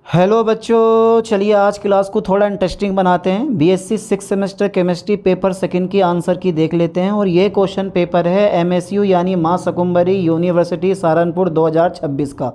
Hello बच्चों, चलिए आज क्लास को थोड़ा इंटरेस्टिंग बनाते हैं। BSc 6 semester chemistry paper second की आंसर की देख लेते हैं। और ये क्वेश्चन पेपर है एमएसयू यानी मां शाकुंभरी यूनिवर्सिटी सहारनपुर 2026 का।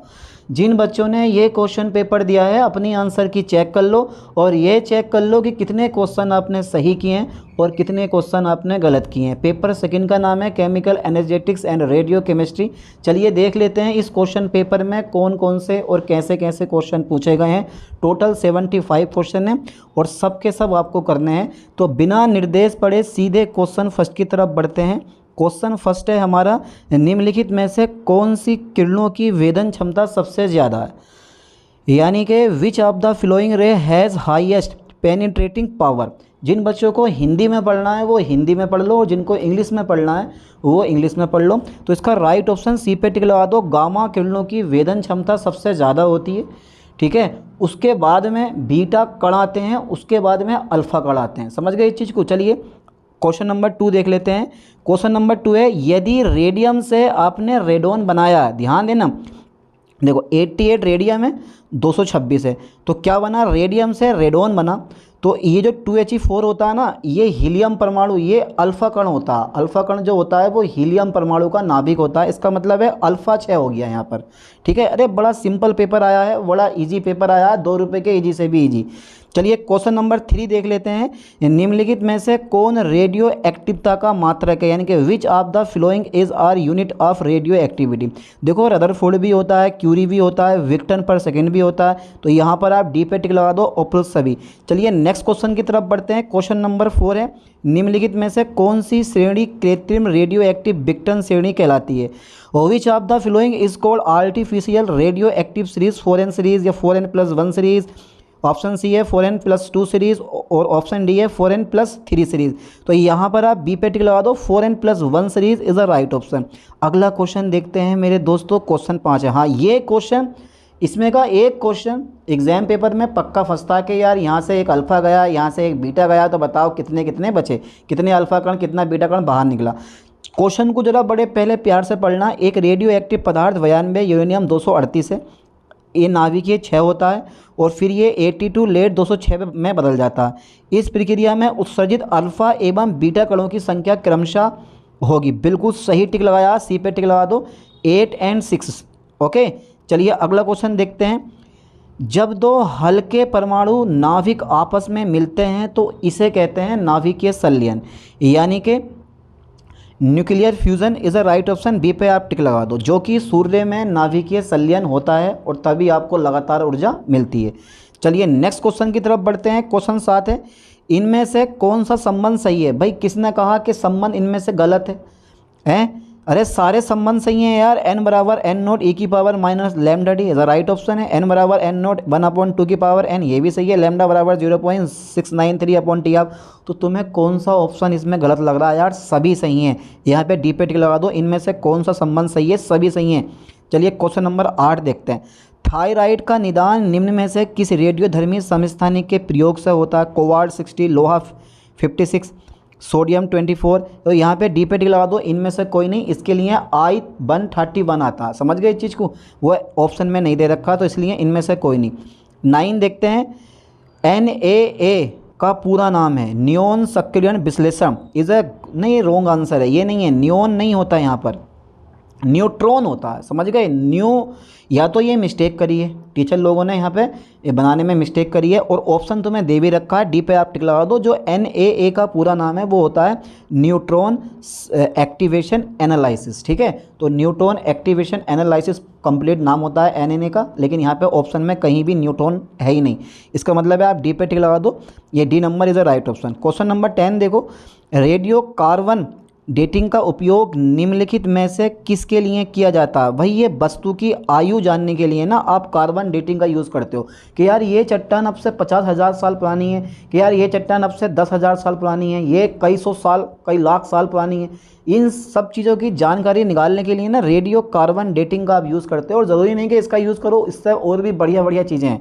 जिन बच्चों ने ये क्वेश्चन पेपर दिया है अपनी आंसर की चेक कर लो और ये चेक कर लो कि कितने क्वेश्चन आपने सही किए हैं और कितने क्वेश्चन आपने गलत किए हैं। पेपर सेकंड का नाम है chemical energetics and radio chemistry. चलिए देख लेते हैं इस क्वेश्चन पेपर में कौन कौन से और कैसे कैसे क्वेश्चन पूछे गए हैं। टोटल 75 क्वेश्चन हैं और सब के सब आपको करने हैं। तो बिना निर्देश पढ़े सीधे क्वेश्चन फर्स्ट की तरफ बढ़ते हैं। क्वेश्चन फर्स्ट है हमारा, निम्नलिखित में से कौन सी किरणों की वेदन क्षमता सबसे ज़्यादा है, यानी कि विच ऑफ द फ्लोइंग रे हैज़ हाईएस्ट पेनिट्रेटिंग पावर। जिन बच्चों को हिंदी में पढ़ना है वो हिंदी में पढ़ लो और जिनको इंग्लिश में पढ़ना है वो इंग्लिश में पढ़ लो। तो इसका राइट ऑप्शन सी पे टिक लगा दो। गामा किरणों की वेदन क्षमता सबसे ज़्यादा होती है, ठीक है। उसके बाद में बीटा कण आते हैं, उसके बाद में अल्फ़ा कण आते हैं। समझ गए इस चीज़ को। चलिए क्वेश्चन नंबर 2 देख लेते हैं। क्वेश्चन नंबर 2 है, यदि रेडियम से आपने रेडोन बनाया, ध्यान देना, देखो 88 रेडियम है, 226 है, तो क्या बना, रेडियम से रेडोन बना। तो ये जो 2He4 होता है ना, ये हीलियम परमाणु, ये अल्फ़ा कण होता है। अल्फ़ा कण जो होता है वो हीलियम परमाणु का नाभिक होता है। इसका मतलब है अल्फ़ा 6 हो गया यहाँ पर, ठीक है। अरे बड़ा सिंपल पेपर आया है, बड़ा इजी पेपर आया है, 2 रुपये के इजी से भी इजी। चलिए क्वेश्चन नंबर 3 देख लेते हैं। निम्नलिखित में से कौन रेडियो एक्टिवता का मात्रक है, यानी कि which of the flowing is are unit of radioactivity. देखो रदरफोर्ड भी होता है, क्यूरी भी होता है, विक्टन पर सेकेंड भी होता है। तो यहाँ पर आप डी पे टिक लगा दो, ऑप्शंस सभी। चलिए नेक्स्ट क्वेश्चन की तरफ बढ़ते हैं। क्वेश्चन नंबर 4 है, निम्नलिखित में से कौन सी श्रेणी कृत्रिम रेडियो एक्टिव विक्टन श्रेणी कहलाती है। विच of the flowing is called artificial radio active series, 4n series या 4n+1 सीरीज। ऑप्शन सी है 4n+2 सीरीज़ और ऑप्शन डी है 4n+3 सीरीज़। तो यहाँ पर आप बी पे टिक लगा दो, 4n+1 series is a right option. अगला क्वेश्चन देखते हैं मेरे दोस्तों। क्वेश्चन 5 है। हाँ, ये क्वेश्चन, इसमें का एक क्वेश्चन एग्जाम पेपर में पक्का फंसता है कि यार यहाँ से एक अल्फ़ा गया, यहाँ से एक बीटा गया, तो बताओ कितने कितने बचे, कितने अल्फ़ा कण कितना बीटा कण बाहर निकला। क्वेश्चन को जरा बड़े पहले प्यार से पढ़ना। एक रेडियो एक्टिव पदार्थ 92 यूरेनियम 238 है, ये नाभिकीय 6 होता है और फिर ये 82 लेड 206 में बदल जाता है। इस प्रक्रिया में उत्सर्जित अल्फ़ा एवं बीटा कणों की संख्या क्रमशः होगी। बिल्कुल सही टिक लगाया, सी पे टिक लगा दो, 8 और 6। ओके, चलिए अगला क्वेश्चन देखते हैं। जब दो हल्के परमाणु नाभिक आपस में मिलते हैं तो इसे कहते हैं नाभिकीय संलयन, यानी कि nuclear fusion is a right option. B पे आप टिक लगा दो, जो कि सूर्य में नाभिकीय संलयन होता है और तभी आपको लगातार ऊर्जा मिलती है। चलिए नेक्स्ट क्वेश्चन की तरफ बढ़ते हैं। क्वेश्चन 7 है, इनमें से कौन सा संबंध सही है। भाई किसने कहा कि संबंध इनमें से गलत है, हैं? अरे सारे संबंध सही हैं यार। n बराबर n0 e की power minus lambda D is a right option है। n बराबर n0 1/2 की पावर n, ये भी सही है। लैम्डा बराबर 0.693/t आप। तो तुम्हें कौन सा ऑप्शन इसमें गलत लग रहा है यार? सभी सही हैं। यहाँ पे डी पे टिक लगा दो, इनमें से कौन सा संबंध सही है, सभी सही हैं। चलिए क्वेश्चन नंबर 8 देखते हैं। थायराइड का निदान निम्न में से किस रेडियोधर्मी समस्थानिक के प्रयोग से होता है। कोबाल्ट 60, लोहा 56, सोडियम 24। तो यहाँ पे डी पे टिक लगा दो, इनमें से कोई नहीं। इसके लिए I131 आता है। समझ गए इस चीज़ को, वो ऑप्शन में नहीं दे रखा, तो इसलिए इनमें से कोई नहीं। 9 देखते हैं। NAA का पूरा नाम है नियोन सक्रियण विश्लेषण इज़ अ, नहीं रॉन्ग आंसर है, ये नहीं है। नियोन नहीं होता यहाँ पर, न्यूट्रॉन होता है। समझ गए, या तो ये मिस्टेक करी है टीचर लोगों ने यहाँ पे ये बनाने में मिस्टेक करी है, और ऑप्शन तो मैं दे भी रखा है, डी पे आप टिक लगा दो। जो NAA का पूरा नाम है वो होता है न्यूट्रॉन एक्टिवेशन एनालिसिस, ठीक है। तो न्यूट्रॉन एक्टिवेशन एनालिसिस कंप्लीट नाम होता है NAA का, लेकिन यहाँ पे ऑप्शन में कहीं भी न्यूट्रॉन है ही नहीं। इसका मतलब है आप डी पे टिक लगा दो, ये D number is a right option. Question number 10 देखो, रेडियो कार्बन डेटिंग का उपयोग निम्नलिखित में से किसके लिए किया जाता है। भाई ये वस्तु की आयु जानने के लिए ना आप कार्बन डेटिंग का यूज़ करते हो कि यार ये चट्टान अब से 50,000 साल पुरानी है, कि यार ये चट्टान अब से 10,000 साल पुरानी है, ये कई सौ साल कई लाख साल पुरानी है। इन सब चीज़ों की जानकारी निकालने के लिए ना रेडियो कार्बन डेटिंग का आप यूज़ करते हो। और ज़रूरी नहीं कि इसका यूज़ करो, इससे और भी बढ़िया बढ़िया चीज़ें हैं,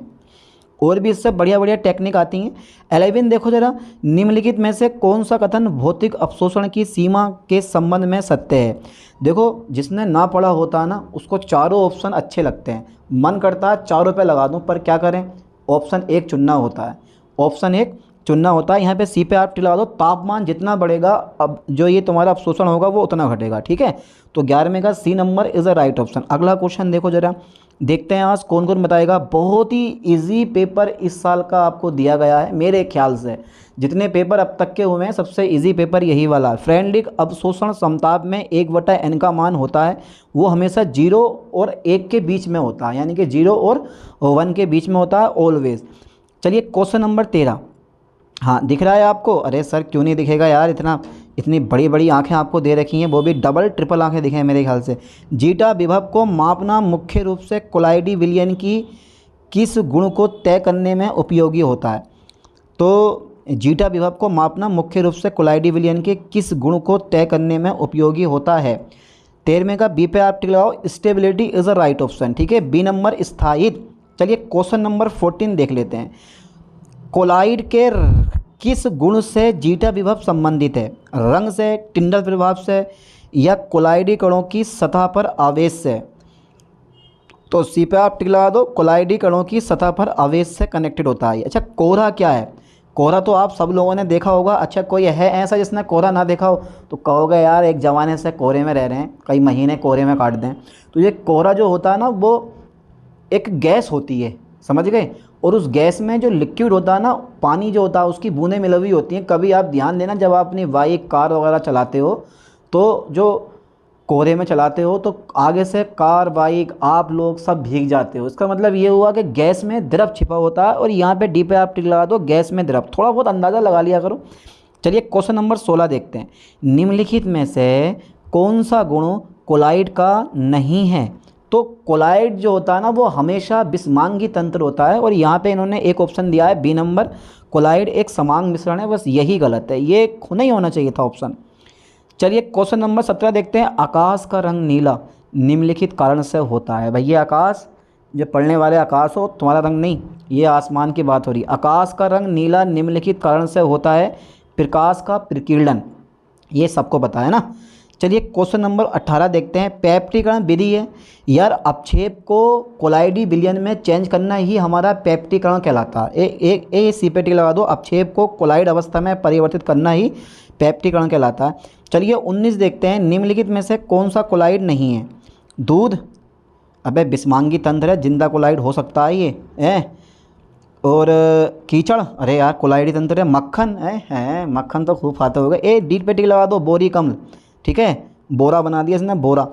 और भी इससे बढ़िया बढ़िया टेक्निक आती हैं। 11 देखो जरा, निम्नलिखित में से कौन सा कथन भौतिक अवशोषण की सीमा के संबंध में सत्य है। देखो जिसने ना पढ़ा होता है ना उसको चारों ऑप्शन अच्छे लगते हैं, मन करता है चारों पे लगा दूं, पर क्या करें, ऑप्शन एक चुनना होता है, ऑप्शन एक चुनना होता है। यहाँ पे सी पे आप टिक लगा दो। तापमान जितना बढ़ेगा अब जो ये तुम्हारा अवशोषण होगा वो उतना घटेगा, ठीक है। तो 11वें का C number is a right option. अगला क्वेश्चन देखो जरा, देखते हैं आज कौन कौन बताएगा। बहुत ही इजी पेपर इस साल का आपको दिया गया है मेरे ख्याल से, जितने पेपर अब तक के हुए हैं सबसे इजी पेपर यही वाला है। फ्रेंडलिक अवशोषण समताप में 1/n का मान होता है वो हमेशा 0 और 1 के बीच में होता है, यानी कि 0 और 1 के बीच में होता है ऑलवेज। चलिए क्वेश्चन नंबर 13, हाँ दिख रहा है आपको? अरे सर क्यों नहीं दिखेगा यार, इतनी बड़ी बड़ी आंखें आपको दे रखी हैं, वो भी डबल ट्रिपल आंखें दिखे हैं मेरे ख्याल से। जीटा विभव को मापना मुख्य रूप से कोलाइडी विलयन की किस गुण को तय करने में उपयोगी होता है? तो जीटा विभव को मापना मुख्य रूप से कोलाइडी विलयन के किस गुण को तय करने में उपयोगी होता है? 13वें का बी पे आप टिक लगाओ। Stability is a right option, ठीक है। बी नंबर स्थायित्व। चलिए क्वेश्चन नंबर 14 देख लेते हैं। कोलाइड के किस गुण से जीटा विभव संबंधित है? रंग से, टिंडल प्रभाव से, या कोलाइडी कणों की सतह पर आवेश से? तो सी पे आप टिक लगा दो। कोलाइडी कणों की सतह पर आवेश से कनेक्टेड होता है। अच्छा कोहरा क्या है? कोहरा तो आप सब लोगों ने देखा होगा। अच्छा कोई है ऐसा जिसने कोहरा ना देखा हो? तो कहोगे यार एक ज़माने से कोहरे में रह रहे हैं, कई महीने कोहरे में काट दें। तो ये कोहरा जो होता है ना वो एक गैस होती है, समझ गए। और उस गैस में जो लिक्विड होता है ना, पानी जो होता है उसकी बूंदें मिली हुई होती हैं। कभी आप ध्यान देना जब आप अपनी बाइक कार वगैरह चलाते हो तो जो कोहरे में चलाते हो तो आगे से कार बाइक आप लोग सब भीग जाते हो। इसका मतलब ये हुआ कि गैस में द्रव छिपा होता है। और यहाँ पे डी पे आप टिक लगा दो, गैस में द्रव। थोड़ा बहुत अंदाज़ा लगा लिया करो। चलिए क्वेश्चन नंबर 16 देखते हैं। निम्नलिखित में से कौन सा गुण कोलाइड का नहीं है? तो कोलाइड जो होता है ना वो हमेशा विषमांगी तंत्र होता है। और यहाँ पे इन्होंने एक ऑप्शन दिया है बी नंबर, कोलाइड एक समांग मिश्रण है। बस यही गलत है, ये नहीं होना चाहिए था ऑप्शन। चलिए क्वेश्चन नंबर 17 देखते हैं। आकाश का रंग नीला निम्नलिखित कारण से होता है। भैया आकाश, जो पढ़ने वाले आकाश हो, तुम्हारा रंग नहीं, ये आसमान की बात हो रही। आकाश का रंग नीला निम्नलिखित कारण से होता है। प्रकाश का प्रकीर्णन, ये सबको पता है ना। चलिए क्वेश्चन नंबर 18 देखते हैं। पैप्टिकरण विधि है यार, अपक्षेप को कोलाइडी विलयन में चेंज करना ही हमारा पैप्टिकरण कहलाता है। ए सी पे टिक लगा दो। अपक्षेप को कोलाइड अवस्था में परिवर्तित करना ही पैप्टिकरण कहलाता है। चलिए 19 देखते हैं। निम्नलिखित में से कौन सा कोलाइड नहीं है? दूध, अबे विषमांगी तंत्र है, जिंदा कोलाइड हो सकता है ये है। और कीचड़, अरे यार कोलाइडी तंत्र है। मक्खन है, मक्खन तो खूब खाते होगा। ए डी पे टिक लगा दो। बोरी कम्ल, ठीक है, बोरा बना दिया इसने, बोरा।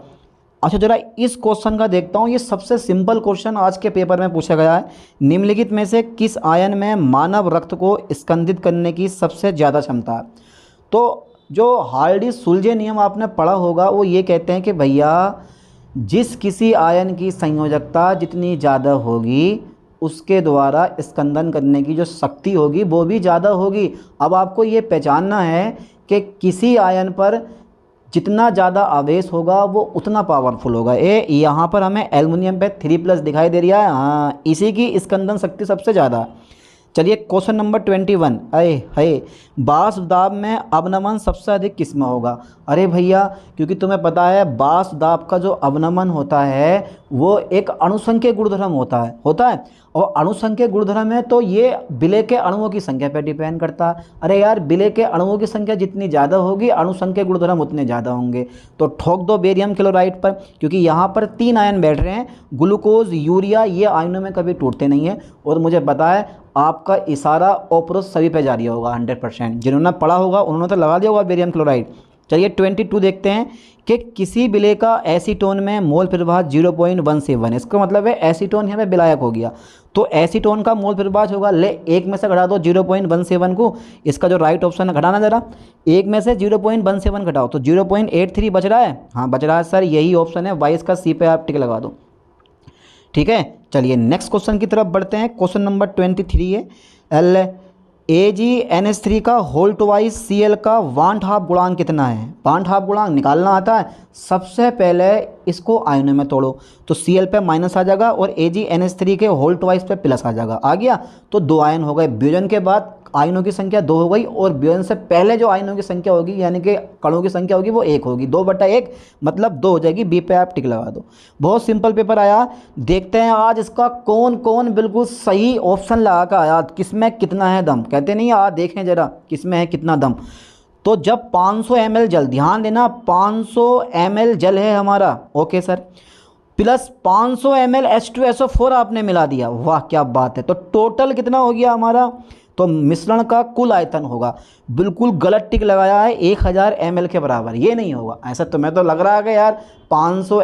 अच्छा जरा इस क्वेश्चन का देखता हूँ। ये सबसे सिंपल क्वेश्चन आज के पेपर में पूछा गया है। निम्नलिखित में से किस आयन में मानव रक्त को स्कंदित करने की सबसे ज़्यादा क्षमता है? तो जो हार्डी सुलजे नियम आपने पढ़ा होगा वो ये कहते हैं कि भैया जिस किसी आयन की संयोजकता जितनी ज़्यादा होगी उसके द्वारा स्कंदन करने की जो शक्ति होगी वो भी ज़्यादा होगी। अब आपको ये पहचानना है कि किसी आयन पर जितना ज़्यादा आवेश होगा वो उतना पावरफुल होगा। यहाँ पर हमें एल्युमिनियम पे 3+ दिखाई दे रहा है, हाँ इसी की स्कंदन शक्ति सबसे ज़्यादा। चलिए क्वेश्चन नंबर 21। है बाँस दाब में अवनमन सबसे अधिक किस में होगा? अरे भैया क्योंकि तुम्हें पता है बाँस दाब का जो अवनमन होता है वो एक अणुसंख्यक गुणधर्म होता है। और अणुसंख्यक गुणधर्म है तो ये विलय के अणुओं की संख्या पर डिपेंड करता है। अरे यार विलय के अणुओं की संख्या जितनी ज़्यादा होगी अणुसंख्यक गुणधर्म उतने ज़्यादा होंगे। तो ठोक दो बेरियम क्लोराइड पर, क्योंकि यहाँ पर 3 आयन बैठ रहे हैं। ग्लूकोज, यूरिया, ये आयनों में कभी टूटते नहीं हैं। और मुझे पता है आपका इशारा ओपरोस सभी पे जारी होगा 100%। जिन्होंने पढ़ा होगा उन्होंने तो लगा दिया होगा बेरियम क्लोराइड। चलिए 22 देखते हैं कि किसी विलय का एसीटोन में मोल प्रभाव 0.171। इसका मतलब है एसीटोन यहाँ पे विलायक हो गया। तो एसीटोन का मोल प्रभाव होगा, ले 1 में से घटा दो 0.17 को। इसका जो राइट ऑप्शन है घटाना जरा, 1 में से 0.17 घटाओ तो 0.83 बच रहा है। हाँ बच रहा है सर, यही ऑप्शन है 22 का सी पे आप टिक लगा दो, ठीक है। चलिए नेक्स्ट क्वेश्चन की तरफ बढ़ते हैं। क्वेश्चन नंबर 23 है। AgNH3 का होल ट्वाइस Cl का वांट हाफ गुणांक कितना है? वांट हाफ गुणांक निकालना आता है? सबसे पहले इसको आयनों में तोड़ो तो Cl पे माइनस आ जाएगा और AgNH3 के होल ट्वाइस पे प्लस आ जाएगा। आ गया तो 2 आयन हो गए। वियोजन के बाद आयनों की संख्या 2 हो गई और वियोजन से पहले जो आयनों की संख्या होगी यानी कि कणों की संख्या होगी वो 1 होगी, 2/1 मतलब 2 हो जाएगी। बी पे आप टिक लगा दो। बहुत सिंपल पेपर आया। देखते हैं आज इसका कौन कौन बिल्कुल सही ऑप्शन लगा कर आया, किसमें कितना है दम, कहते नहीं आज देखें जरा किसमें है कितना दम। तो जब 500 ml जल, ध्यान देना 500 ml जल है हमारा, okay sir, plus 500 ml H2SO4 आपने मिला दिया, वाह क्या बात है। तो टोटल कितना हो गया हमारा, तो मिश्रण का कुल आयतन होगा, बिल्कुल गलत टिक लगाया है, 1000 ml के बराबर। ये नहीं होगा ऐसा, तो मैं तो लग रहा है कि यार 500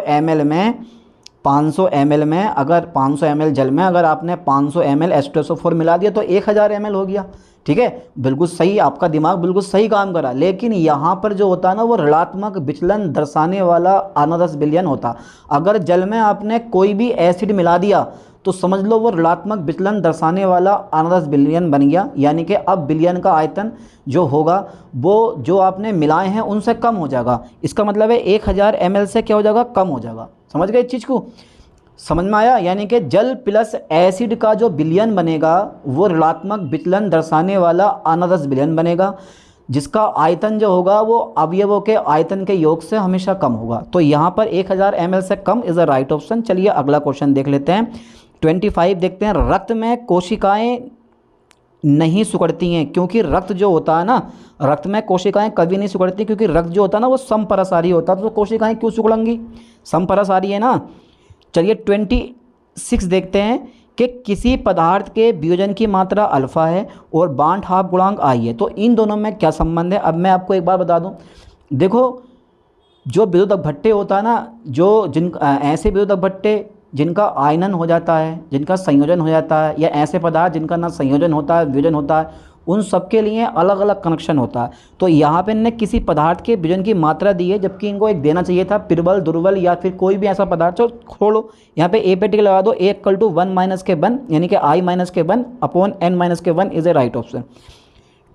ml में अगर 500 ml जल में अगर आपने 500 ml H2SO4 मिला दिया तो 1000 ml हो गया। ठीक है, बिल्कुल सही, आपका दिमाग बिल्कुल सही काम करा। लेकिन यहाँ पर जो होता है ना वो ऋणात्मक विचलन दर्शाने वाला अनदस विलयन होता। अगर जल में आपने कोई भी एसिड मिला दिया तो समझ लो वो ऋणात्मक विचलन दर्शाने वाला अनदस विलयन बन गया, यानी कि अब विलयन का आयतन जो होगा वो जो आपने मिलाए हैं उनसे कम हो जाएगा। इसका मतलब है 1000 ml से क्या हो जाएगा, कम हो जाएगा। समझ गए इस चीज़ को, समझ में आया। यानी कि जल प्लस एसिड का जो विलयन बनेगा वो ऋणात्मक विचलन दर्शाने वाला अनदस विलयन बनेगा, जिसका आयतन जो होगा वो अवयवों के आयतन के योग से हमेशा कम होगा। तो यहाँ पर 1000 ml से कम इज़ द राइट ऑप्शन। चलिए अगला क्वेश्चन देख लेते हैं, 25 देखते हैं। रक्त में कोशिकाएं नहीं सिकुड़ती हैं, क्योंकि रक्त जो होता है ना, रक्त में कोशिकाएं कभी नहीं सिकुड़ती, क्योंकि रक्त जो होता है ना वो समपरासारी होता है। तो कोशिकाएं क्यों सिकुड़ेंगी, समपरासारी है ना। चलिए 26 देखते हैं कि किसी पदार्थ के वियोजन की मात्रा अल्फा है और बांट हाफ गुणांक आई है, तो इन दोनों में क्या संबंध है। अब मैं आपको एक बार बता दूं, देखो जो विद्युत भट्टे होता है ना, जो ऐसे विद्युत भट्टे जिनका आयनन हो जाता है, जिनका संयोजन हो जाता है, या ऐसे पदार्थ जिनका ना संयोजन होता है वियोजन होता है, उन सब के लिए अलग अलग कनेक्शन होता है। तो यहाँ पे इन्होंने किसी पदार्थ के वियोजन की मात्रा दी है, जबकि इनको एक देना चाहिए था प्रबल दुर्बल या फिर कोई भी ऐसा पदार्थ। चलो छोड़ो, यहाँ पे ए पे टिक लगा दो, A = 1 - के 1 यानी कि I - के 1 अपॉन N - के 1 इज़ ए राइट ऑप्शन।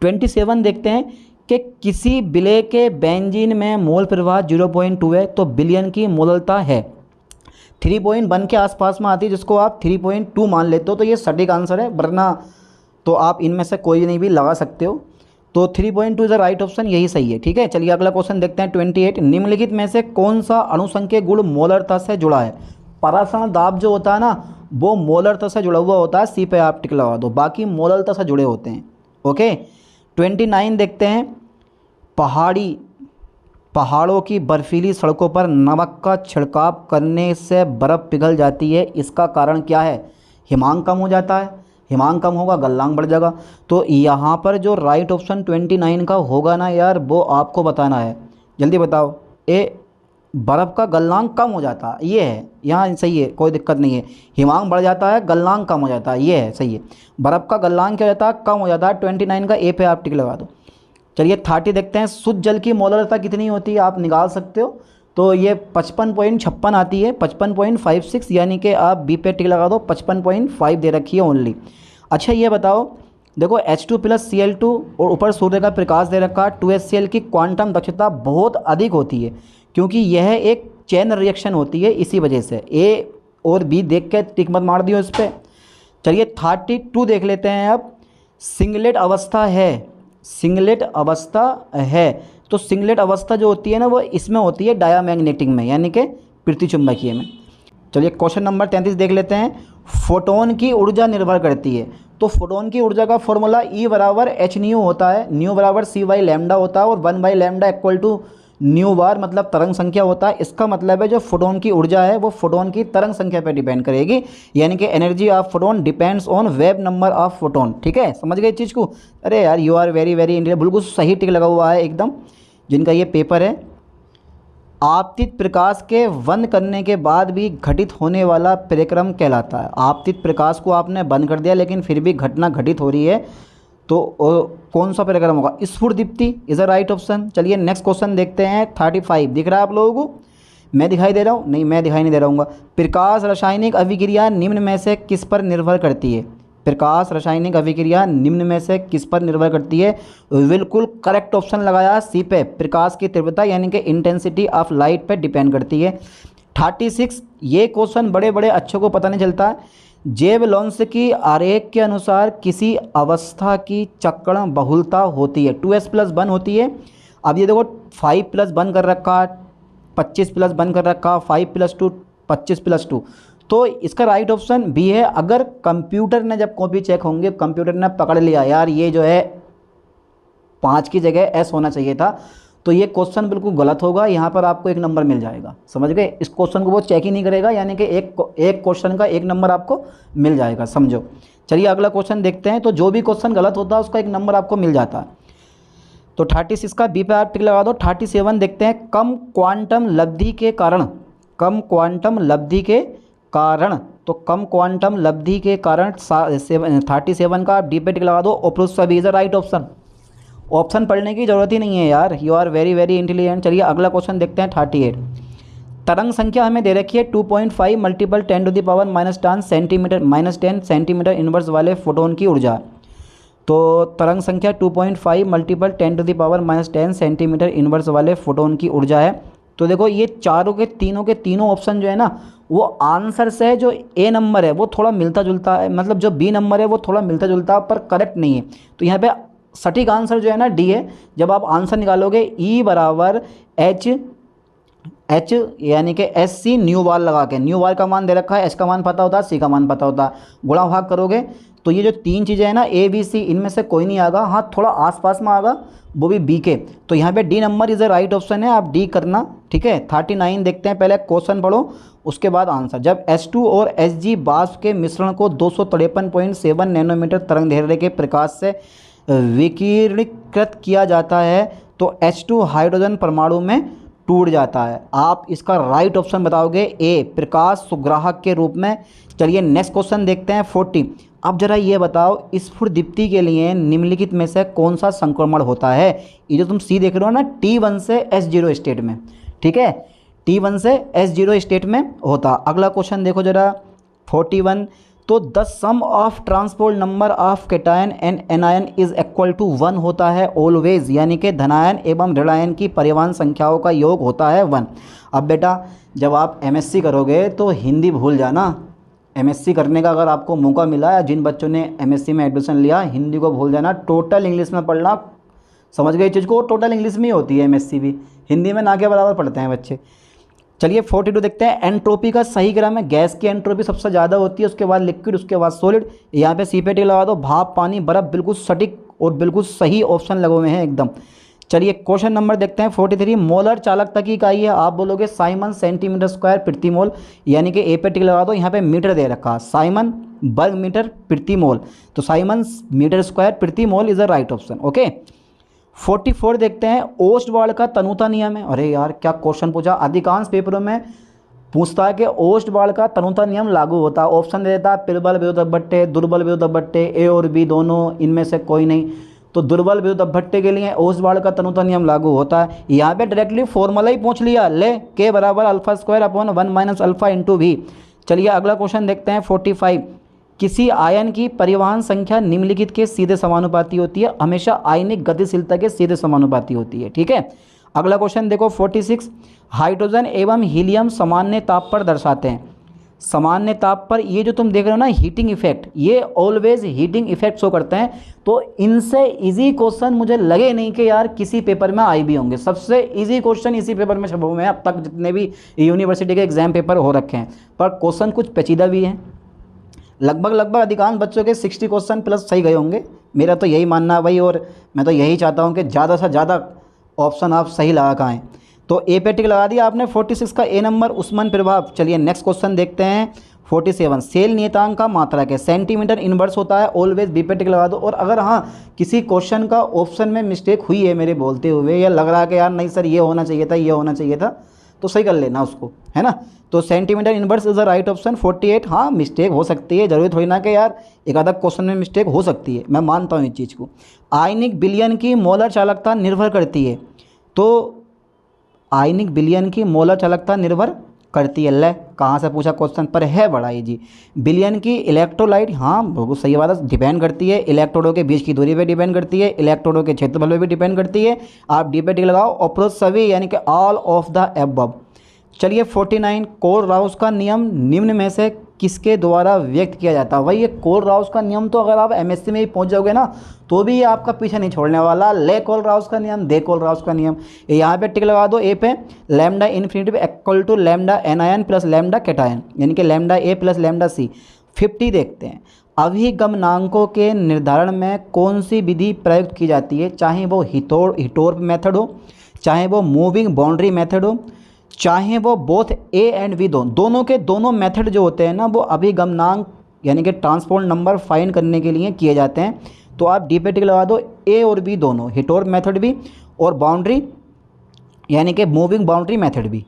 27 देखते हैं कि किसी विलेय के बेंजीन में मोल प्रवाह 0.2 है, तो विलयन की मोललता है 3.1 के आसपास में आती है, जिसको आप 3.2 मान लेते हो, तो ये सटीक आंसर है, वरना तो आप इनमें से कोई नहीं भी लगा सकते हो। तो 3.2 इज़ द राइट ऑप्शन, यही सही है। ठीक है, चलिए अगला क्वेश्चन देखते हैं 28। निम्नलिखित में से कौन सा अणुसंख्यक गुण मोलरता से जुड़ा है। परासरण दाब जो होता है ना वो मोलरता से जुड़ा हुआ होता है, सी पे आप टिक लगा दो, बाकी मोलरता से जुड़े होते हैं। ओके, 29 देखते हैं। पहाड़ों की बर्फीली सड़कों पर नमक का छिड़काव करने से बर्फ़ पिघल जाती है, इसका कारण क्या है। हिमांक कम हो जाता है, हिमांक कम होगा गलनांक बढ़ जाएगा। तो यहाँ पर जो राइट ऑप्शन 29 का होगा ना यार, वो आपको बताना है, जल्दी बताओ। ए, बर्फ़ का गलनांक कम हो जाता है, ये है, यहाँ सही है, कोई दिक्कत नहीं है। हिमांक बढ़ जाता है, गलनांक कम हो जाता है, ये है सही है। बर्फ़ का गलनांक क्या हो जाता है, कम हो जाता है। 29 का ए पे आप टिक लगा दो। चलिए 30 देखते हैं। शुद्ध जल की मोलरता कितनी होती है, आप निकाल सकते हो, तो ये 55.56 आती है, 55.56, यानी कि आप बी पे टिक लगा दो, 55.5 दे रखी है ओनली। अच्छा ये बताओ, देखो H2 + Cl2 और ऊपर सूर्य का प्रकाश दे रखा है, 2HCl की क्वांटम दक्षता बहुत अधिक होती है, क्योंकि यह एक चेन रिएक्शन होती है, इसी वजह से। ए और बी देख के टिक मत मार दियो इस पर। चलिए 32 देख लेते हैं अब। सिंगलेट अवस्था है, सिंगलेट अवस्था है, तो सिंगलेट अवस्था जो होती है ना वो इसमें होती है डायामैग्नेटिक में, यानी कि पृथ्वी चुंबकीय में। चलिए क्वेश्चन नंबर 33 देख लेते हैं। फोटोन की ऊर्जा निर्भर करती है, तो फोटोन की ऊर्जा का फॉर्मूला E = hν होता है, न्यू = c/λ होता है, और 1/λ = न्यू बार मतलब तरंग संख्या होता है। इसका मतलब है जो फोटोन की ऊर्जा है वो फोटोन की तरंग संख्या पर डिपेंड करेगी, यानी कि energy of photon depends on wave number of photon. ठीक है, समझ गए इस चीज़ को। अरे यार you are very very intelligent, बिल्कुल सही टिक लगा हुआ है एकदम, जिनका ये पेपर है। आपतित प्रकाश के बंद करने के बाद भी घटित होने वाला परिक्रम कहलाता है। आपतित प्रकाश को आपने बंद कर दिया लेकिन फिर भी घटना घटित हो रही है, तो कौन सा परिक्रम होगा। स्फुरदीप्ति इज़ अ राइट ऑप्शन। चलिए नेक्स्ट क्वेश्चन देखते हैं 35। दिख रहा है आप लोगों को, मैं दिखाई दे रहा हूँ, नहीं मैं दिखाई नहीं दे रहा हूँ। प्रकाश रासायनिक अभिक्रिया निम्न में से किस पर निर्भर करती है। प्रकाश रासायनिक अभिक्रिया निम्न में से किस पर निर्भर करती है। बिल्कुल करेक्ट ऑप्शन लगाया सी पे, प्रकाश की तीव्रता यानी कि इंटेंसिटी ऑफ लाइट पे डिपेंड करती है। 36 ये क्वेश्चन बड़े बड़े अच्छों को पता नहीं चलता है। जेब लोन्स की आरेख के अनुसार किसी अवस्था की चक्रण बहुलता होती है 2s+1 होती है। अब ये देखो 5+1 कर रखा, 25+ बन कर रखा, 5+2 25+2, तो इसका राइट ऑप्शन बी है। अगर कंप्यूटर ने जब कॉपी चेक होंगे, कंप्यूटर ने पकड़ लिया यार ये जो है 5 की जगह एस होना चाहिए था, तो ये क्वेश्चन बिल्कुल गलत होगा, यहाँ पर आपको 1 नंबर मिल जाएगा। समझ गए? इस क्वेश्चन को वो चेक ही नहीं करेगा, यानी कि एक क्वेश्चन का 1 नंबर आपको मिल जाएगा, समझो। चलिए अगला क्वेश्चन देखते हैं। तो जो भी क्वेश्चन गलत होता है उसका 1 नंबर आपको मिल जाता है। तो 36 का बी पे आप टिक लगा दो। 37 देखते हैं। कम क्वांटम लब्धि के कारण, कम क्वांटम लब्धि के कारण, तो कम क्वांटम लब्धि के कारण 37 का आप डी पे टिक लगा दो। उपरोक्त सभी is the right option. Option पढ़ने की ज़रूरत ही नहीं है यार, you are very very intelligent. चलिए अगला क्वेश्चन देखते हैं 38। तरंग संख्या हमें दे रखी है 2.5 × 10⁻⁻10 सेंटीमीटर -10 सेंटीमीटर इनवर्स वाले फोटोन की ऊर्जा। तो तरंग संख्या 2.5 × 10⁻10 सेंटीमीटर इनवर्स वाले फोटोन की ऊर्जा है। तो देखो ये चारों के तीनों ऑप्शन जो है ना, वो आंसर से जो ए नंबर है वो थोड़ा मिलता जुलता है, मतलब जो बी नंबर है वो थोड़ा मिलता जुलता है पर करेक्ट नहीं है। तो यहाँ पे सटीक आंसर जो है ना डी है। जब आप आंसर निकालोगे ई बराबर एच यानी कि एस सी न्यू वाल लगा के, न्यू वाल का मान दे रखा है, एच का मान पता होता है, सी का मान पता होता है, गुणा भाग करोगे तो ये जो 3 चीज़ें हैं ना ए बी सी, इनमें से कोई नहीं आएगा। हाँ थोड़ा आसपास में आएगा, वो भी बी के। तो यहाँ पे D number is the right option है, आप डी करना, ठीक है। 39 देखते हैं। पहले क्वेश्चन पढ़ो उसके बाद आंसर। जब H2 और Hg वाष्प के मिश्रण को 253.7 नैनोमीटर तरंग दैर्ध्य के प्रकाश से विकिरणीकृत किया जाता है तो H2 हाइड्रोजन परमाणु में टूट जाता है। आप इसका राइट ऑप्शन बताओगे ए, प्रकाश सुग्राहक के रूप में। चलिए नेक्स्ट क्वेश्चन देखते हैं 40। अब जरा ये बताओ, स्फुट दीप्ति के लिए निम्नलिखित में से कौन सा संक्रमण होता है? ये जो तुम सी देख रहे हो ना, T1 से S0 स्टेट में, ठीक है, T1 से S0 स्टेट में होता। अगला क्वेश्चन देखो जरा 41। तो the sum of transport number of cation and anion is equal to 1 होता है ऑलवेज, यानी कि धनायन एवं ऋणायन की परिवहन संख्याओं का योग होता है 1। अब बेटा जब आप MSc करोगे तो हिंदी भूल जाना। MSc करने का अगर आपको मौका मिला, या जिन बच्चों ने MSc में एडमिशन लिया, हिंदी को भूल जाना, टोटल इंग्लिश में पढ़ना। समझ गए चीज़ को? टोटल इंग्लिश में ही होती है MSc भी, हिंदी में ना के बराबर पढ़ते हैं बच्चे। चलिए 42 देखते हैं। एंट्रोपी का सही क्रम है, गैस की एंट्रोपी सबसे ज़्यादा होती है, उसके बाद लिक्विड, उसके बाद सॉलिड। यहाँ पे सी पे टी लगा दो। भाप, पानी, बर्फ़, बिल्कुल सटीक और बिल्कुल सही ऑप्शन लगे हुए हैं एकदम। चलिए क्वेश्चन नंबर देखते हैं 43। मोलर चालकता की इकाई है, आप बोलोगे साइमन सेंटीमीटर स्क्वायर प्रति मोल, यानी कि ए पे टिक लगा दो। यहाँ पे मीटर दे रखा, साइमन वर्ग मीटर प्रति मोल, तो साइमन मीटर स्क्वायर प्रति mole is the right option. Okay 44 देखते हैं। ओस्टवाल्ड का तनुता नियम है। अरे यार क्या क्वेश्चन पूछा, अधिकांश पेपरों में पूछता है कि ओस्टवाल्ड का तनुता नियम लागू होता है। ऑप्शन दे देता है प्रबल विद्युत अपभट्टे, दुर्बल विद्युत अपभट्टे, ए और बी दोनों, इनमें से कोई नहीं। तो दुर्बल विद्युत अपभट्टे के लिए ओस्टवाल्ड का तनुता नियम लागू होता है। यहाँ पे डायरेक्टली फॉर्मूला ही पूछ लिया, ले के बराबर α² / 1 - α × v। चलिए अगला क्वेश्चन देखते हैं 45। किसी आयन की परिवहन संख्या निम्नलिखित के सीधे समानुपाती होती है, हमेशा आयनिक गतिशीलता के सीधे समानुपाती होती है, ठीक है। अगला क्वेश्चन देखो 46। हाइड्रोजन एवं हीलियम सामान्य ताप पर दर्शाते हैं। सामान्य ताप पर, ये जो तुम देख रहे हो ना हीटिंग इफेक्ट, ये ऑलवेज हीटिंग इफेक्ट शो करते हैं। तो इनसे इजी क्वेश्चन मुझे लगे नहीं कि यार किसी पेपर में आए भी होंगे। सबसे इजी क्वेश्चन इसी पेपर में छपे हुए हैं अब तक जितने भी यूनिवर्सिटी के एग्जाम पेपर हो रखे हैं, पर क्वेश्चन कुछ पेचीदा भी हैं। लगभग अधिकांश बच्चों के 60 क्वेश्चन प्लस सही गए होंगे, मेरा तो यही मानना है भाई। और मैं तो यही चाहता हूँ कि ज़्यादा से ज़्यादा ऑप्शन आप सही लगा के आएँ। तो ए पे टिक लगा दिया आपने। 46 का ए नंबर उस्मन प्रभाव। चलिए नेक्स्ट क्वेश्चन देखते हैं 47। सेल नियतांक का मात्रक है, सेंटीमीटर इनवर्स होता है ऑलवेज, बी पे टिक लगा दो। और अगर हाँ किसी क्वेश्चन का ऑप्शन में मिस्टेक हुई है मेरे बोलते हुए, या लग रहा है कि यार नहीं सर ये होना चाहिए था, ये होना चाहिए था, तो सही कर लेना उसको, है ना। तो centimetre inverse is the right option 48। हाँ मिस्टेक हो सकती है, जरूरी थोड़ी ना कि यार एक आधा क्वेश्चन में मिस्टेक हो सकती है, मैं मानता हूँ इस चीज़ को। आयनिक विलयन की मोलर चालकता निर्भर करती है, तो आयनिक विलयन की मोलर चालकता निर्भर करती है। ले कहाँ से पूछा क्वेश्चन, पर है बड़ा इजी। विलयन की इलेक्ट्रोलाइट, हाँ बहुत सही बात है, डिपेंड करती है इलेक्ट्रोडों के बीच की दूरी पे डिपेंड करती है, इलेक्ट्रोडों के क्षेत्रफल पे भी डिपेंड करती है। आप डी पे टिक लगाओ। अप्रोच सभी यानी कि ऑल ऑफ द एबव। चलिए 49। कोल राउस का नियम निम्न में से किसके द्वारा व्यक्त किया जाता है? वही ये कोलराउस का नियम तो अगर आप एमएससी में ही पहुंच जाओगे ना तो भी ये आपका पीछे नहीं छोड़ने वाला। ले कोलराउस का नियम, दे कोलराउस का नियम। यहाँ पे टिक लगा दो ए पे, lambda infinity equal to lambda anion plus lambda cation, यानी कि lambda A plus lambda C. 50 देखते हैं, अभिगमनांकों के निर्धारण में कौन सी विधि प्रयुक्त की जाती है? चाहे वो हिटोर्प मेथड हो, चाहे वो मूविंग बाउंड्री मेथड हो, चाहे वो बोथ ए एंड वी दोनों के दोनों मेथड जो होते हैं ना वो अभिगमनांक यानी कि ट्रांसपोर्ट नंबर फाइंड करने के लिए किए जाते हैं। तो आप डी पे टिक लगा दो, ए और बी दोनों, हिटोर्प मेथड भी और बाउंड्री यानी कि मूविंग बाउंड्री मेथड भी।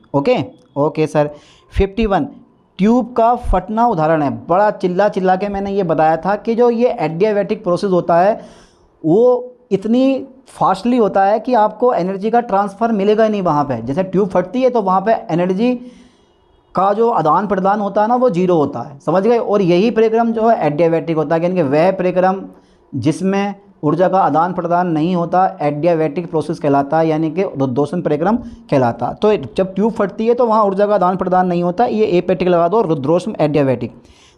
Okay sir. 51 ट्यूब का फटना उदाहरण है। बड़ा चिल्ला चिल्ला के मैंने ये बताया था कि जो ये एडियाबैटिक प्रोसेस होता है वो इतनी फास्टली होता है कि आपको एनर्जी का ट्रांसफ़र मिलेगा ही नहीं वहाँ पे। जैसे ट्यूब फटती है तो वहाँ पे एनर्जी का जो आदान प्रदान होता है ना वो जीरो होता है, समझ गए। और यही परिक्रम जो है एडियाबैटिक होता है, यानी कि वह परिक्रम जिसमें ऊर्जा का आदान प्रदान नहीं होता एडियाबैटिक प्रोसेस कहलाता है, यानी कि रुद्धोष्म परिक्रम कहलाता। तो जब ट्यूब फटती है तो वहाँ ऊर्जा का आदान प्रदान नहीं होता, ये ए पे टिक लगा दो, रुद्धोष्म एडियाबैटिक।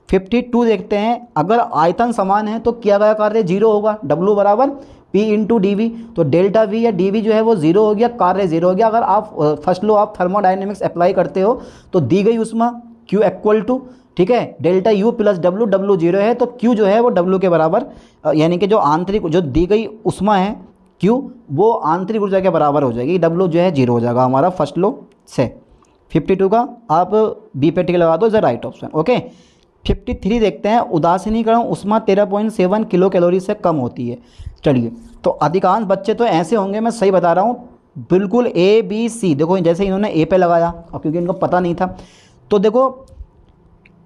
52 देखते हैं, अगर आयतन समान है तो किया गया कार्य जीरो होगा, W बराबर P इंटू डी वी। तो डेल्टा V या डी वी जो है वो जीरो हो गया, कार्य जीरो हो गया। अगर आप फर्स्ट लो आप थर्मोडाइनमिक्स अप्लाई करते हो तो दी गई उष्मा Q इक्वल टू, ठीक है, delta U plus W, W zero है तो Q जो है वो W के बराबर, यानी कि जो आंतरिक जो दी गई उष्मा है Q वो आंतरिक ऊर्जा के बराबर हो जाएगी, W जो है जीरो हो जाएगा हमारा फर्स्ट लो से। 52 का आप बी पे टिक लगा दो, इज राइट ऑप्शन। ओके। 53 देखते हैं, उदासीनीकरण उष्मा 13.7 किलो कैलोरी से कम होती है। चलिए, तो अधिकांश बच्चे तो ऐसे होंगे, मैं सही बता रहा हूँ, बिल्कुल ए बी सी। देखो जैसे इन्होंने ए पे लगाया और क्योंकि इनको पता नहीं था, तो देखो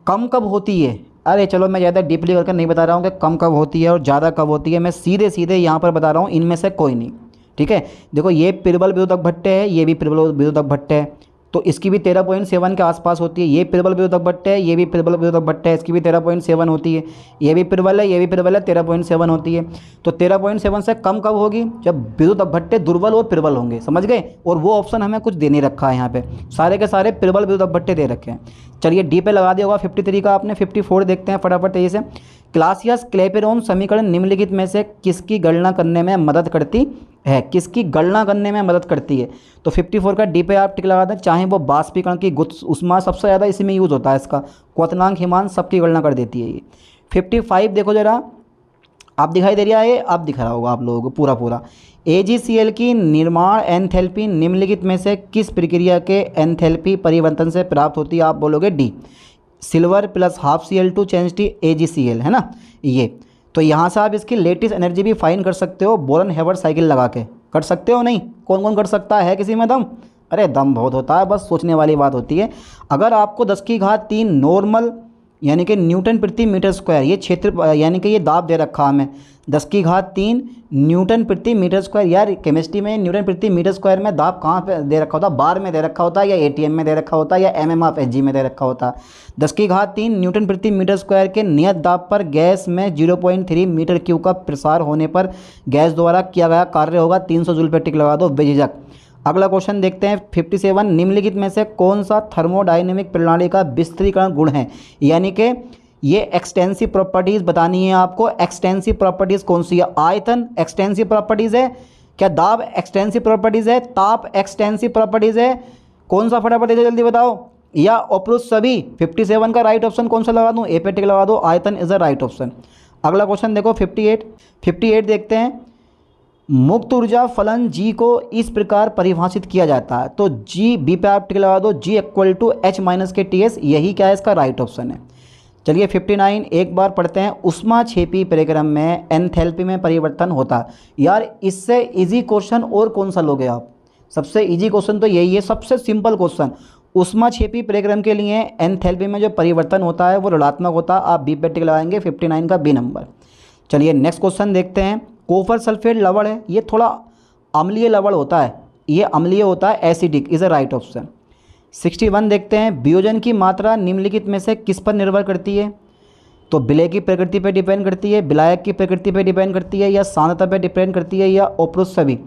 कम कब होती है। अरे चलो मैं ज़्यादा डीपली करके नहीं बता रहा हूँ कि कम कब होती है और ज़्यादा कब होती है, मैं सीधे सीधे यहाँ पर बता रहा हूँ, इनमें से कोई नहीं। ठीक है, देखो ये प्रबल विद्युतक भट्टे है, ये भी प्रबल विद्युतक भट्टे है, तो इसकी भी 13.7 के आसपास होती है। ये प्रबल विद्युतक भट्टे है, ये भी प्रबल विद्युतक भट्टे है, इसकी भी 13.7 होती है। ये भी प्रबल है, ये भी प्रबल है, 13.7 होती है। तो 13.7 से कम कब होगी? जब विद्युतक भट्टे दुर्बल और प्रबल होंगे, समझ गए। और वो ऑप्शन हमें कुछ दे नहीं रखा है यहाँ पे, सारे के सारे प्रबल विद्युतक भट्टे दे रखे हैं। चलिए डी पे लगा दिया होगा 53 का आपने। 54 देखते हैं फटाफट तेजी से। क्लासियस क्लैपेरॉन समीकरण निम्नलिखित में से किसकी गणना करने में मदद करती है? किसकी गणना करने में मदद करती है? तो 54 का डी पे आप टिक लगा दें। चाहे वो बाष्पीकरण की गुप्त उष्मा, सबसे ज़्यादा इसी में यूज़ होता है इसका, क्वथनांक हिमांक सबकी गणना कर देती है ये। 55 देखो जरा, आप दिखाई दे रहा है, आप दिख रहा होगा आप लोगों को पूरा। AgCl की निर्माण एंथैल्पी निम्नलिखित में से किस प्रक्रिया के एंथैल्पी परिवर्तन से प्राप्त होती है? आप बोलोगे D, silver plus half Cl2 change T AgCl, है ना ये। तो यहाँ से आप इसकी लेटेस्ट एनर्जी भी फाइंड कर सकते हो, बोरन हेवर्ट साइकिल लगा के कर सकते हो। नहीं, कौन कौन कर सकता है? किसी में दम? अरे दम बहुत होता है, बस सोचने वाली बात होती है। अगर आपको 10⁻³ नॉर्मल यानी कि न्यूटन प्रति मीटर स्क्वायर, ये क्षेत्र यानी कि ये दाब दे रखा हमें 10⁻³ न्यूटन प्रति मीटर स्क्वायर। यार केमिस्ट्री में न्यूटन प्रति मीटर स्क्वायर में दाब कहाँ पे दे रखा होता? बार में दे रखा होता है, या ATM में दे रखा होता है, या MM/Hg में दे रखा होता है। 10⁻³ न्यूटन प्रति मीटर स्क्वायर के नियत दाब पर गैस में 0.3 मीटर क्यूब का प्रसार होने पर गैस द्वारा किया गया कार्य होगा 300 जूल पे टिक लगा दो बेझिझक। अगला क्वेश्चन देखते हैं 57, निम्नलिखित में से कौन सा थर्मोडायनेमिक प्रणाली का विस्तारीकरण गुण है? यानी कि ये एक्सटेंसिव प्रॉपर्टीज़ बतानी है आपको। एक्सटेंसिव प्रॉपर्टीज़ कौन सी है? आयतन एक्सटेंसिव प्रॉपर्टीज़ है क्या? दाब एक्सटेंसिव प्रॉपर्टीज़ है? ताप एक्सटेंसिव प्रॉपर्टीज़ है? कौन सा फटाफट है जल्दी बताओ, या उपरोक्त सभी? 57 का राइट ऑप्शन कौन सा लगा दूँ? ए पे टिक लगा दो, आयतन इज द राइट ऑप्शन। अगला क्वेश्चन देखो 58 देखते हैं। मुक्त ऊर्जा फलन G को इस प्रकार परिभाषित किया जाता है। तो G, बी पे आप टिक लगा दो, G equal to H minus के TS, यही क्या है इसका राइट ऑप्शन है। चलिए 59 एक बार पढ़ते हैं। ऊष्माक्षेपी परिक्रम में एंथैल्पी में परिवर्तन होता है। यार इससे इजी क्वेश्चन और कौन सा लोगे आप? सबसे इजी क्वेश्चन तो यही है, सबसे सिंपल क्वेश्चन। ऊष्माक्षेपी परिक्रम के लिए एंथैल्पी में जो परिवर्तन होता है वो ऋणात्मक होता है। आप बी पे टिक लगाएंगे, 59 का बी नंबर। चलिए नेक्स्ट क्वेश्चन देखते हैं। कॉपर सल्फेट लवण है, ये थोड़ा अम्लीय लवण होता है, ये अम्लीय होता है, acidic is a right option. 61 देखते हैं। वियोजन की मात्रा निम्नलिखित में से किस पर निर्भर करती है? तो विलय की प्रकृति पर डिपेंड करती है, विलायक की प्रकृति पर डिपेंड करती है, या सांद्रता पर डिपेंड करती है, या उपरोक्त सभी।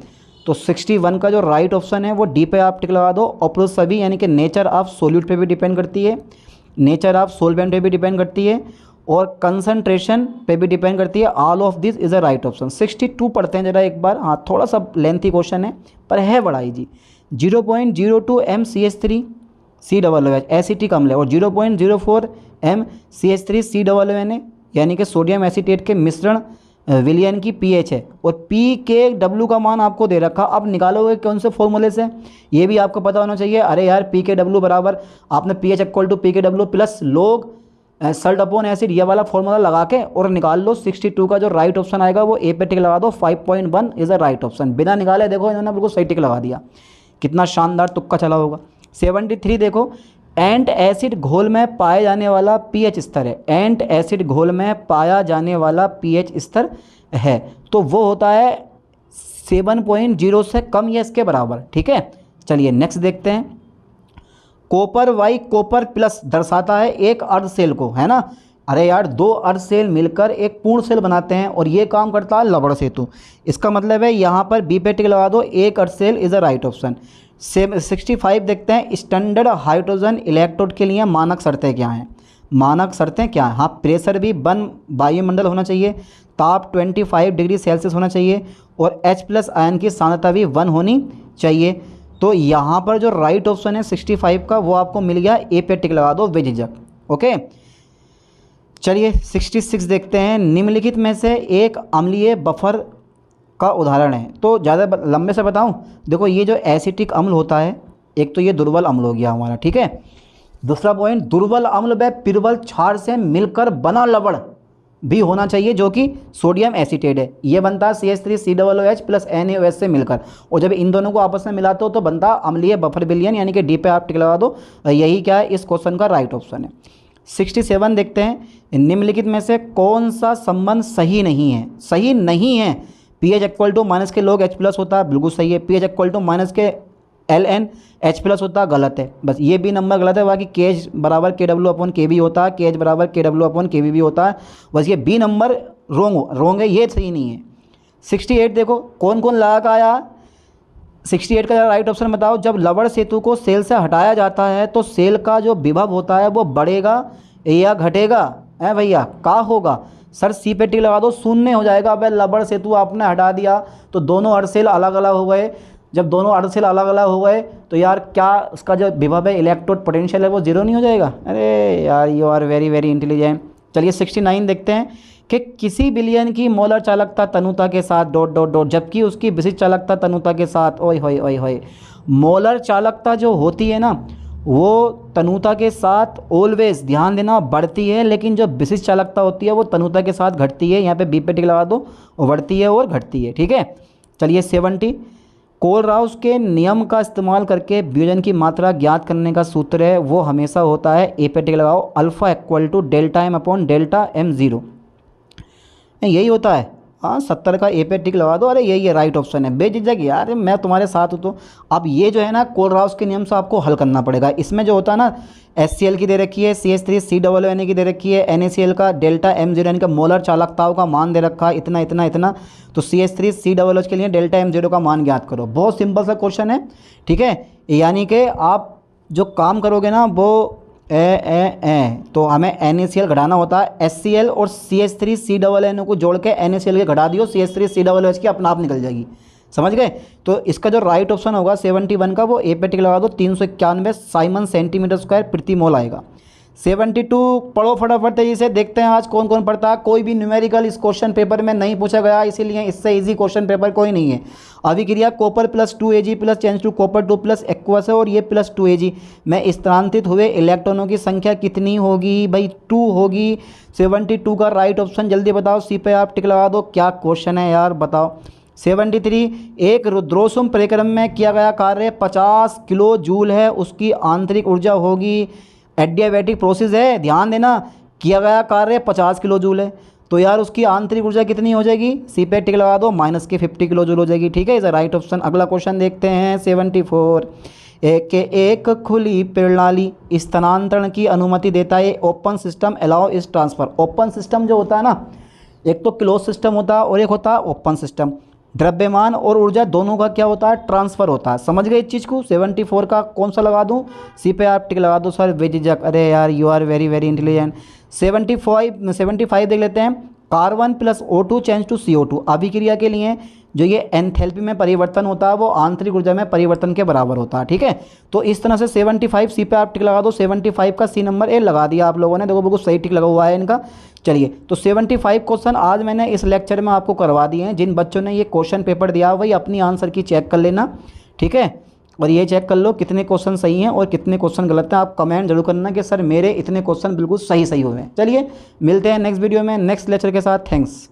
तो 61 का जो राइट ऑप्शन है वो डी पे आप टिक लगा दो, उपरोक्त सभी, यानी कि नेचर ऑफ सोल्यूट पे भी डिपेंड करती है, नेचर ऑफ सोलवेंट पे भी डिपेंड करती है और कंसंट्रेशन पे भी डिपेंड करती है। All of this is a right option. 62 पढ़ते हैं जरा एक बार। हाँ, थोड़ा सा लेंथी क्वेश्चन है पर है बड़ा इजी। 0.02 MCH3 COOH एसिटिक अम्ल है और 0.04 MCH3 COON यानी कि सोडियम एसीटेट के मिश्रण विलयन की पीएच है और पी के डब्ल्यू का मान आपको दे रखा। अब निकालोगे कौन से फॉर्मूले से, ये भी आपको पता होना चाहिए। अरे यार, पी के डब्ल्यू बराबर आपने P H equal to P K W plus log salt upon acid, ये वाला फॉर्मूला लगा के और निकाल लो। 62 का जो राइट ऑप्शन आएगा वो ए पे टिक लगा दो। 5.1 इज अ राइट ऑप्शन। बिना निकाले देखो इन्होंने बिल्कुल सही टिक लगा दिया। कितना शानदार तुक्का चला होगा। 73 देखो, एंट एसिड घोल में पाया जाने वाला पीएच स्तर है। एंट एसिड घोल में पाया जाने वाला पीएच स्तर है तो वो होता है 7.0 से कम या इसके बराबर। ठीक है, चलिए नेक्स्ट देखते हैं। कॉपर वाई कॉपर प्लस दर्शाता है एक अर्ध सेल को, है ना। अरे यार, दो अर्ध सेल मिलकर एक पूर्ण सेल बनाते हैं और ये काम करता है लवण सेतु। इसका मतलब है यहाँ पर बी पे टिक लगा दो, एक अर्ध cell is a right option. 65 देखते हैं। स्टैंडर्ड हाइड्रोजन इलेक्ट्रोड के लिए मानक शर्तें क्या हैं। मानक शर्तें क्या हैं? हाँ, प्रेशर भी 1 वायुमंडल होना चाहिए, ताप 25 डिग्री सेल्सियस होना चाहिए और H+ आयन की सांद्रता भी 1 होनी चाहिए। तो यहाँ पर जो राइट ऑप्शन है 65 का वो आपको मिल गया। ए पे टिक लगा दो बेझिझक। ओके, चलिए 66 देखते हैं। निम्नलिखित में से एक अम्लीय बफर का उदाहरण है। तो ज़्यादा लंबे से बताऊं, देखो ये जो एसिटिक अम्ल होता है, एक तो ये दुर्बल अम्ल हो गया हमारा। ठीक है, दूसरा पॉइंट, दुर्बल अम्ल व पिरवल क्षार से मिलकर बना लवण भी होना चाहिए जो कि सोडियम एसीटेट है। ये बनता है CH3COOH प्लस NaOH से मिलकर, और जब इन दोनों को आपस में मिलाते हो तो बनता अम्लीय बफर विलयन, यानी कि डी पे आप टिक लगा दो। यही क्या है, इस क्वेश्चन का राइट ऑप्शन है। 67 देखते हैं। निम्नलिखित में से कौन सा संबंध सही नहीं है? सही नहीं है। pH इक्वल टू माइनस के लोग H+ होता है, बिल्कुल सही है। pH इक्वल टू माइनस के Ln H+ होता है, गलत है। बस ये भी नंबर गलत है। बाकी KH बराबर KW/KB होता है, KH बराबर KW/KB भी होता है। बस ये बी नंबर रोंग है, ये सही नहीं है। 68 देखो, कौन कौन लगा का आया। 68 का राइट ऑप्शन बताओ। जब लवण सेतु को सेल से हटाया जाता है तो सेल का जो विभव होता है वो बढ़ेगा या घटेगा? है भैया, का होगा? सर सी पे टिक लगा दो, शून्य हो जाएगा। अब लवण सेतु आपने हटा दिया तो दोनों अर्ध सेल अलग अलग हो गए। जब दोनों अर्ध सेल अलग अलग हो गए तो यार क्या उसका जो विभव है, इलेक्ट्रोड पोटेंशियल है, वो जीरो नहीं हो जाएगा? अरे यार, you are very very intelligent. चलिए 69 देखते हैं कि किसी विलयन की मोलर चालकता तनुता के साथ ... जबकि उसकी विशिष्ट चालकता तनुता के साथ... ओए होए ओए होए, मोलर चालकता जो होती है ना वो तनुता के साथ ऑलवेज, ध्यान देना, बढ़ती है, लेकिन जो विशिष्ट चालकता होती है वो तनुता के साथ घटती है। यहाँ पे बी पे टिक लगा दो, बढ़ती है और घटती है। ठीक है, चलिए 70। कोलराउस के नियम का इस्तेमाल करके वियोजन की मात्रा ज्ञात करने का सूत्र है वो हमेशा होता है, ए पे टिक लगाओ, अल्फा इक्वल टू ΔM/ΔM0। यही होता है। हाँ, 70 का ए पे टिक लगा दो। अरे यही है, राइट ऑप्शन है, बेझिझक यार, मैं तुम्हारे साथ हूँ। तो अब ये जो है ना कोलराउस के नियम से आपको हल करना पड़ेगा। इसमें जो होता है ना, HCl की दे रखी है, CH3COONA की दे रखी है, NaCl का ΔM0 यानी कि मोलर चालकताओं का मान दे रखा है इतना इतना इतना। तो CH3COOH के लिए ΔM0 का मान ज्ञात करो। बहुत सिंपल सा क्वेश्चन है। ठीक है, यानी कि आप जो काम करोगे ना वो तो हमें NaCl घटाना होता है। HCl और CH3COONA को जोड़ के NaCl के घटा दियो, CH3COOH की अपना आप निकल जाएगी। समझ गए? तो इसका जो राइट ऑप्शन होगा 71 का, वो ए पे टिक लगा दो, 391 साइमन सेंटीमीटर स्क्वायर प्रति मोल आएगा। 72 पढ़ो फटाफट तेजी से। देखते हैं आज कौन कौन पढ़ता है। कोई भी न्यूमेरिकल इस क्वेश्चन पेपर में नहीं पूछा गया, इसीलिए इससे इजी क्वेश्चन पेपर कोई नहीं है। अभिक्रिया copper plus 2Ag plus change to copper 2 plus aqueous है और ये प्लस 2Ag में स्थानांतरित हुए इलेक्ट्रॉनों की संख्या कितनी होगी? भाई 2 होगी। 72 का राइट ऑप्शन जल्दी बताओ, सी पे आप टिक लगा दो। क्या क्वेश्चन है यार, बताओ। 73 एक रुद्रोष्म परिक्रम में किया गया कार्य 50 किलो जूल है, उसकी आंतरिक ऊर्जा होगी, एडियाबैटिक प्रोसेस है, ध्यान देना, किया गया कार्य 50 किलो जूल है, तो यार उसकी आंतरिक ऊर्जा कितनी हो जाएगी? सी पे टिक लगा दो, माइनस के 50 किलो जूल हो जाएगी। ठीक है, इज राइट ऑप्शन। अगला क्वेश्चन देखते हैं 74। एक खुली प्रणाली स्थानांतरण की अनुमति देता है। ओपन सिस्टम अलाउ इस ट्रांसफ़र। ओपन सिस्टम जो होता है ना, एक तो क्लोज सिस्टम होता है और एक होता है ओपन सिस्टम। द्रव्यमान और ऊर्जा दोनों का क्या होता है, ट्रांसफ़र होता है। समझ गए इस चीज़ को। 74 का कौन सा लगा दूँ, सी पे आप टिक लगा दो सर बेझिझक, अरे यार you are very very intelligent. 75 देख लेते हैं, carbon plus O2 change to CO2 अभिक्रिया के लिए जो ये एंथैल्पी में परिवर्तन होता है वो आंतरिक ऊर्जा में परिवर्तन के बराबर होता है। ठीक है, तो इस तरह से 75 सी पे आप टिक लगा दो। 75 का सी नंबर ए लगा दिया आप लोगों ने, देखो बिल्कुल सही टिक लगा हुआ है इनका। चलिए, तो 75 क्वेश्चन आज मैंने इस लेक्चर में आपको करवा दिए हैं। जिन बच्चों ने ये क्वेश्चन पेपर दिया वही अपनी आंसर की चेक कर लेना, ठीक है, और ये चेक कर लो कितने क्वेश्चन सही हैं और कितने क्वेश्चन गलत हैं। आप कमेंट जरूर करना कि सर मेरे इतने क्वेश्चन बिल्कुल सही सही हुए हैं। चलिए, मिलते हैं नेक्स्ट वीडियो में नेक्स्ट लेक्चर के साथ। थैंक्स।